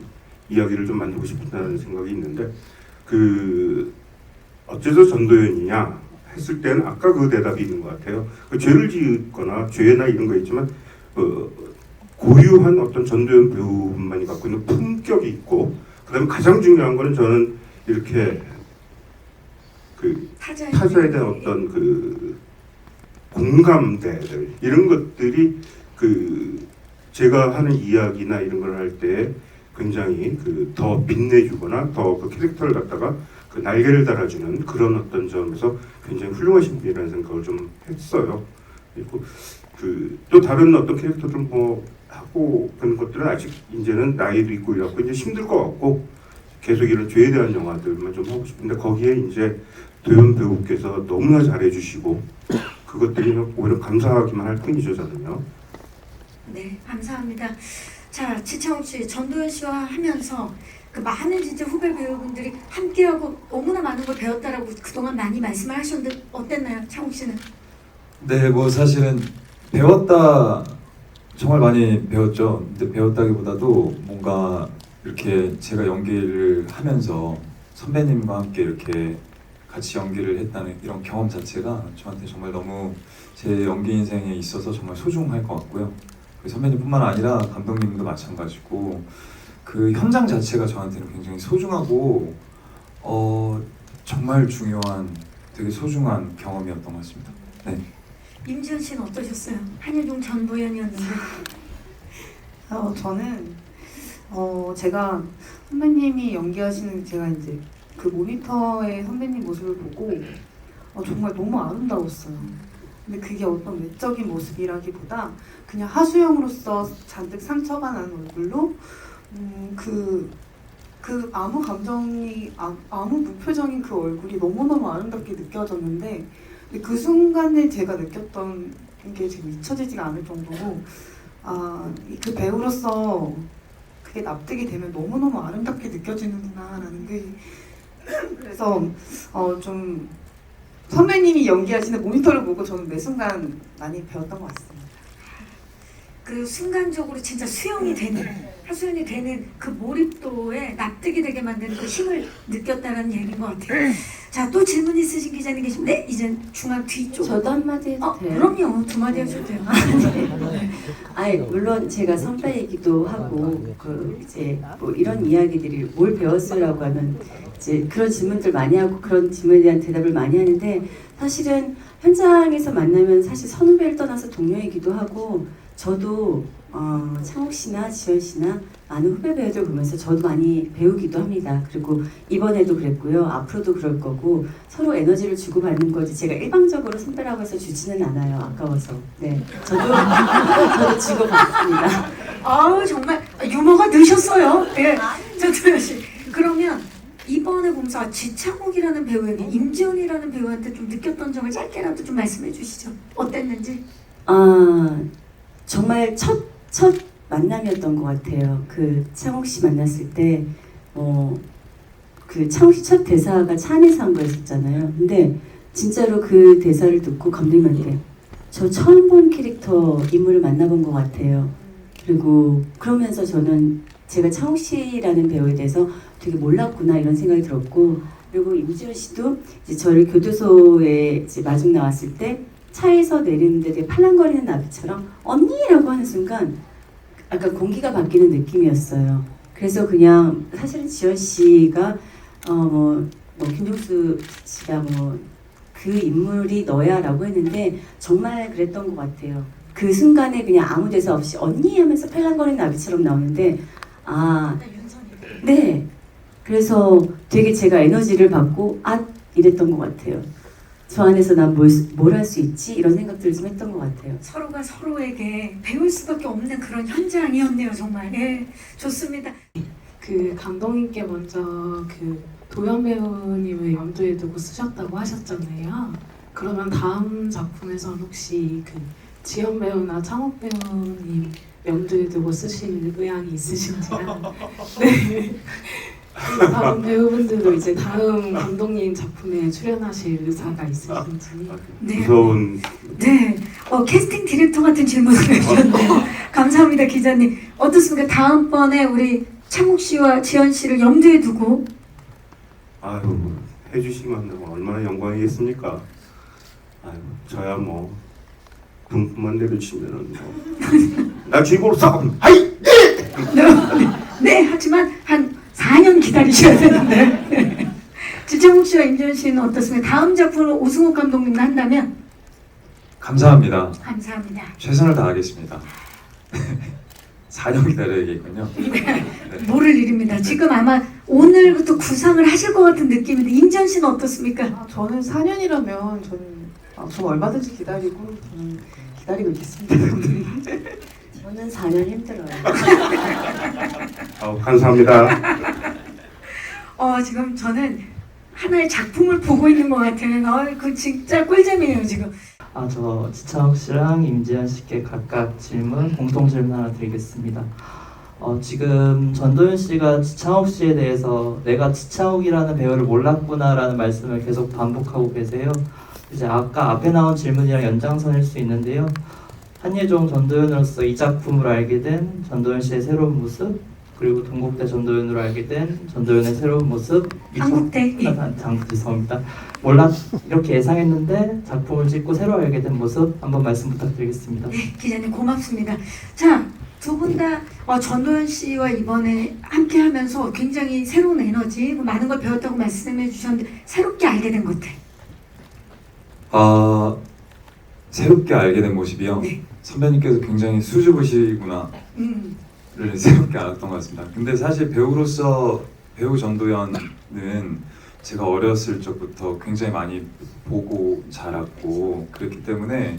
이야기를 좀 만들고 싶다는 생각이 있는데 그 어째서 전도연이냐 했을 때는 아까 그 대답이 있는 것 같아요. 그 죄를 지었거나 죄나 이런 거 있지만 고유한 어떤 전도연 배우만이 갖고 있는 품격이 있고 그다음에 가장 중요한 거는 저는 이렇게 그 타자에 대한 어떤 그 공감대들 이런 것들이 그 제가 하는 이야기나 이런 걸 할 때 굉장히 그 더 빛내주거나 더 그 캐릭터를 갖다가 그 날개를 달아주는 그런 어떤 점에서 굉장히 훌륭하신 분이라는 생각을 좀 했어요. 그리고 그 또 다른 어떤 캐릭터들 뭐 하고 그런 것들은 아직 이제는 나이도 있고 이래갖고 이제 힘들 것 같고 계속 이런 죄에 대한 영화들만 좀 하고 싶은데 거기에 이제 도연 배우께서 너무나 잘해주시고 그것들이 오히려 감사하기만 할 뿐이죠 저는요. 네, 감사합니다. 자, 지창욱 씨, 전도연 씨와 하면서 그 많은 진짜 후배 배우분들이 함께하고 너무나 많은 걸 배웠다라고 그동안 많이 말씀을 하셨는데 어땠나요, 창욱 씨는? 네, 뭐 사실은 배웠다 정말 많이 배웠죠. 근데 배웠다기보다도 뭔가 이렇게 제가 연기를 하면서 선배님과 함께 이렇게 같이 연기를 했다는 이런 경험 자체가 저한테 정말 너무 제 연기 인생에 있어서 정말 소중할 것 같고요. 그 선배님뿐만 아니라 감독님도 마찬가지고 그 현장 자체가 저한테는 굉장히 소중하고 정말 중요한 되게 소중한 경험이었던 것 같습니다. 네. 임지연 씨는 어떠셨어요? 한예종 전도연이었는데. 저는 제가 선배님이 연기하시는 제가 이제 그 모니터의 선배님 모습을 보고 정말 너무 아름다웠어요. 근데 그게 어떤 외적인 모습이라기보다 그냥 하수영으로서 잔뜩 상처가 난 얼굴로 그 아무 감정이 아무 무표정인 그 얼굴이 너무너무 아름답게 느껴졌는데 근데 그 순간에 제가 느꼈던 게 지금 잊혀지지가 않을 정도로 그 배우로서 그게 납득이 되면 너무너무 아름답게 느껴지는구나라는 게 그래서 좀 선배님이 연기하시는 모니터를 보고 저는 매 순간 많이 배웠던 것 같습니다. 그 순간적으로 진짜 수용이 되는, 하수연이 되는 그 몰입도에 납득이 되게 만드는 그 힘을 느꼈다는 얘기인 것 같아요. 자, 또 질문 있으신 기자님 계신데 이제 중앙 뒤쪽. 저도 한마디 해도 돼요? 그럼요. 두 마디 하셔도 돼요. 아니 물론 제가 선배이기도 하고 그 이제 뭐 이런 이야기들이 뭘 배웠어라고 하면 이제 그런 질문들 많이 하고 그런 질문에 대한 대답을 많이 하는데 사실은 현장에서 만나면 사실 선후배를 떠나서 동료이기도 하고 저도 창욱 씨나 지연 씨나 많은 후배 배우들 보면서 저도 많이 배우기도 합니다. 그리고 이번에도 그랬고요. 앞으로도 그럴 거고 서로 에너지를 주고받는 거지 제가 일방적으로 선배라고 해서 주지는 않아요. 아까워서. 네, 저도 주고받습니다. 아우 정말 유머가 느셨어요. 예, 전도연 씨. 그러면 이번에 보면서 지창욱이라는 배우에게 임지연이라는 배우한테 좀 느꼈던 점을 짧게라도 좀 말씀해 주시죠. 어땠는지. 정말 첫 만남이었던 것 같아요. 그 창욱 씨 만났을 때, 그 창욱 씨 첫 대사가 차 안에서 한 거였었잖아요. 근데 진짜로 그 대사를 듣고 감독님한테 저 처음 본 캐릭터 인물을 만나본 것 같아요. 그리고 그러면서 저는 제가 창욱 씨라는 배우에 대해서 되게 몰랐구나 이런 생각이 들었고, 그리고 임지연 씨도 이제 저를 교도소에 이제 마중 나왔을 때 차에서 내리는데 되게 팔랑거리는 나비처럼 언니라고 하는 순간 약간 공기가 바뀌는 느낌이었어요. 그래서 그냥 사실은 지연 씨가 김종수 씨가 그 인물이 너야라고 했는데 정말 그랬던 것 같아요. 그 순간에 그냥 아무 대사 없이 언니 하면서 팔랑거리는 나비처럼 나오는데 네. 그래서 되게 제가 에너지를 받고 이랬던 것 같아요. 저 안에서 난 뭘 할 수 있지? 이런 생각들을 좀 했던 것 같아요. 서로가 서로에게 배울 수밖에 없는 그런 현장이었네요. 정말. 예, 좋습니다. 그 감독님께 먼저 그 도연 배우님을 염두에 두고 쓰셨다고 하셨잖아요. 그러면 다음 작품에서는 혹시 그 지현 배우나 창욱 배우님 염두에 두고 쓰실 의향이 있으신지요? 네. 다른 배우분들도 이제 다음 감독님 작품에 출연하실 의사가 있으신지. 네. 무서운 네, 캐스팅 디렉터 같은 질문을 해주셨네요. 감사합니다, 기자님. 어떻습니까? 다음번에 우리 창욱 씨와 지현 씨를 염두에 두고 아유 해주시면 얼마나 영광이겠습니까? 아유 저야 뭐 등만 내려치면은 뭐나 주인공으로 싸움 하이 네, 하지만 한 4년 기다리셔야 되는데 지창욱 씨와 임지현 씨는 어떻습니까? 다음 작품을 오승욱 감독님과 한다면 감사합니다. 감사합니다. 최선을 다하겠습니다. 4년 기다려야겠군요. 모를 일입니다. 지금 아마 오늘부터 구상을 하실 것 같은 느낌인데 임지현 씨는 어떻습니까? 저는 4년이라면 저 얼마든지 기다리고 저는 기다리고 있겠습니다. 저는 4년 힘들어요. 감사합니다. 지금 저는 하나의 작품을 보고 있는 것 같아요. 그 진짜 꿀잼이에요 지금. 저 지창욱 씨랑 임지현 씨께 각각 공통 질문 하나 드리겠습니다. 지금 전도연 씨가 지창욱 씨에 대해서 내가 지창욱이라는 배우를 몰랐구나라는 말씀을 계속 반복하고 계세요. 이제 아까 앞에 나온 질문이랑 연장선일 수 있는데요. 한예종 전도연으로서 이 작품을 알게 된 전도연 씨의 새로운 모습, 그리고 동국대 전도연으로 알게 된 전도연의 새로운 모습. 한국대. 죄송합니다. 이렇게 예상했는데 작품을 찍고 새로 알게 된 모습 한번 말씀 부탁드리겠습니다. 네, 기자님 고맙습니다. 자, 두 분 다 전도연 씨와 이번에 함께하면서 굉장히 새로운 에너지, 많은 걸 배웠다고 말씀해 주셨는데 새롭게 알게 된 것들. 새롭게 알게 된 모습이요. 네. 선배님께서 굉장히 수줍으시구나. 를 새롭게 알았던 것 같습니다. 근데 사실 배우로서 배우 전도연은 제가 어렸을 적부터 굉장히 많이 보고 자랐고 그랬기 때문에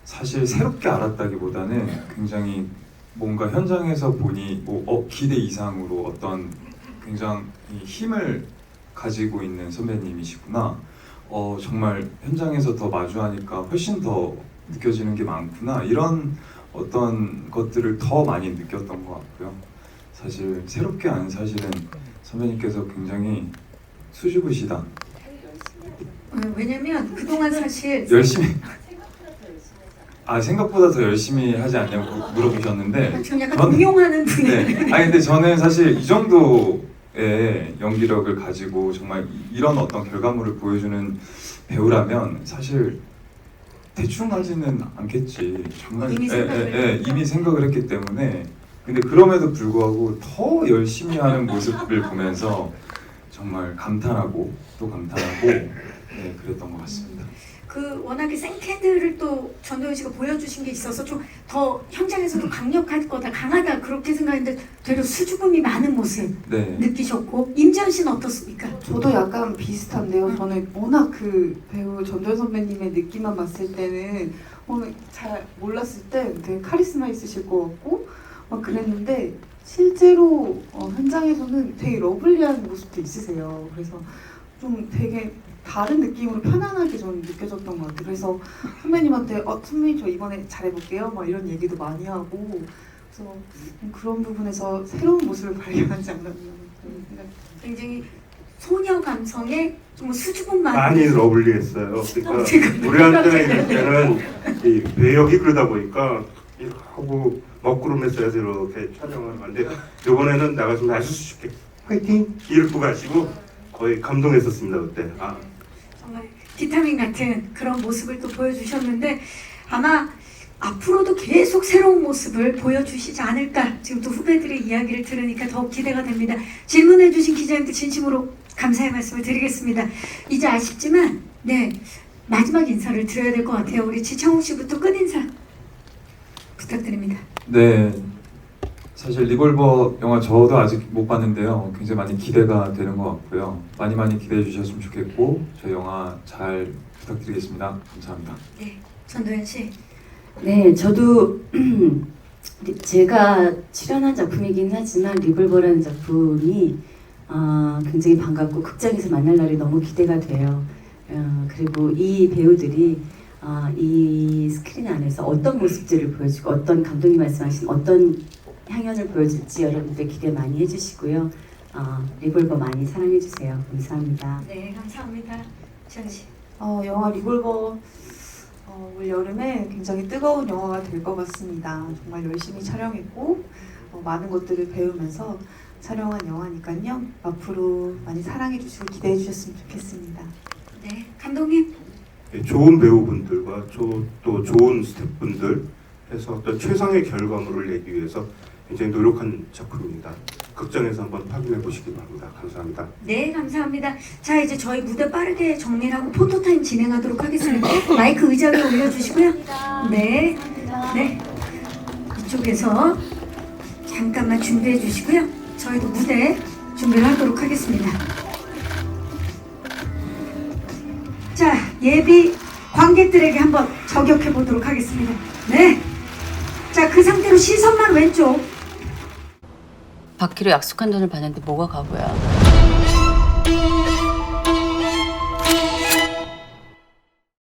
사실 새롭게 알았다기보다는 굉장히 뭔가 현장에서 보니 기대 이상으로 어떤 굉장히 힘을 가지고 있는 선배님이시구나. 정말 현장에서 더 마주하니까 훨씬 더 느껴지는 게 많구나. 이런 어떤 것들을 더 많이 느꼈던 것 같고요. 사실 새롭게 아는 사실은 선배님께서 굉장히 수줍으시다. 왜냐면 그동안 사실 열심히 생각보다 더 열심히 하지 않냐고 물어보셨는데 지금 약간 동용하는 분이. 네. 근데 저는 사실 이 정도의 연기력을 가지고 정말 이런 어떤 결과물을 보여주는 배우라면 사실 대충 하지는 않겠지. 정말 이미 생각을 했기 때문에. 근데 그럼에도 불구하고 더 열심히 하는 모습을 보면서 정말 감탄하고 또 감탄하고 그랬던 것 같습니다. 워낙에 생캐드를 또 전도연 씨가 보여주신 게 있어서 좀 더 현장에서도 강력할 거다, 강하다 그렇게 생각했는데 되려 수줍음이 많은 모습 느끼셨고 임지현 씨는 어떻습니까? 저도 약간 비슷한데요. 저는 워낙 그 배우 전도연 선배님의 느낌만 봤을 때는 잘 몰랐을 때 되게 카리스마 있으실 것 같고 막 그랬는데 실제로 현장에서는 되게 러블리한 모습도 있으세요. 그래서 좀 되게 다른 느낌으로 편안하게 저는 느껴졌던 것 같아요. 그래서 선배님한테 선배님 저 이번에 잘해볼게요 막 이런 얘기도 많이 하고 그래서 그런 부분에서 새로운 모습을 발견하지 않았나 그런 생각이 굉장히 소녀 감성의 좀 수줍음 많이 러블리했어요. 그러니까 우리한테 이럴 때는 이 배역이 그러다 보니까 이렇게 하고 먹구름에서 해서 이렇게 촬영을 하는데 이번에는 나가서 아주 수줍게 화이팅 이러고 가시고 거의 감동했었습니다 그때. 정말 비타민 같은 그런 모습을 또 보여주셨는데 아마 앞으로도 계속 새로운 모습을 보여주시지 않을까. 지금 또 후배들의 이야기를 들으니까 더욱 기대가 됩니다. 질문해주신 기자님들 진심으로 감사의 말씀을 드리겠습니다. 이제 아쉽지만 마지막 인사를 드려야 될 것 같아요. 우리 지창욱 씨부터 끝인사 부탁드립니다. 네, 사실 리볼버 영화 저도 아직 못 봤는데요. 굉장히 많이 기대가 되는 것 같고요. 많이 기대해 주셨으면 좋겠고 저희 영화 잘 부탁드리겠습니다. 감사합니다. 네, 전도연 씨. 네, 저도 제가 출연한 작품이긴 하지만 리볼버라는 작품이 굉장히 반갑고 극장에서 만날 날이 너무 기대가 돼요. 그리고 이 배우들이 이 스크린 안에서 어떤 모습들을 보여주고 어떤 감독님 말씀하신 어떤 향연을 보여줄지 여러분들 기대 많이 해주시고요. 리볼버 많이 사랑해주세요. 감사합니다. 네, 감사합니다. 지연 씨. 영화 리볼버 올 여름에 굉장히 뜨거운 영화가 될 것 같습니다. 정말 열심히 촬영했고 많은 것들을 배우면서 촬영한 영화니까요. 앞으로 많이 사랑해 주시고 기대해 주셨으면 좋겠습니다. 네, 감독님. 예, 좋은 배우분들과 또 좋은 스태프분들 해서 어떤 최상의 결과물을 내기 위해서 굉장히 노력한 작품입니다. 극장에서 한번 확인해 보시기 바랍니다. 감사합니다. 네, 감사합니다. 자, 이제 저희 무대 빠르게 정리를 하고 포토타임 진행하도록 하겠습니다. 마이크 의자 위에 올려주시고요. 네, 네. 이쪽에서 잠깐만 준비해 주시고요. 저희도 무대 준비를 하도록 하겠습니다. 자, 예비 관객들에게 한번 저격해 보도록 하겠습니다. 네. 자, 그 상태로 시선만 왼쪽. 받기로 약속한 돈을 받는데 뭐가 가고야.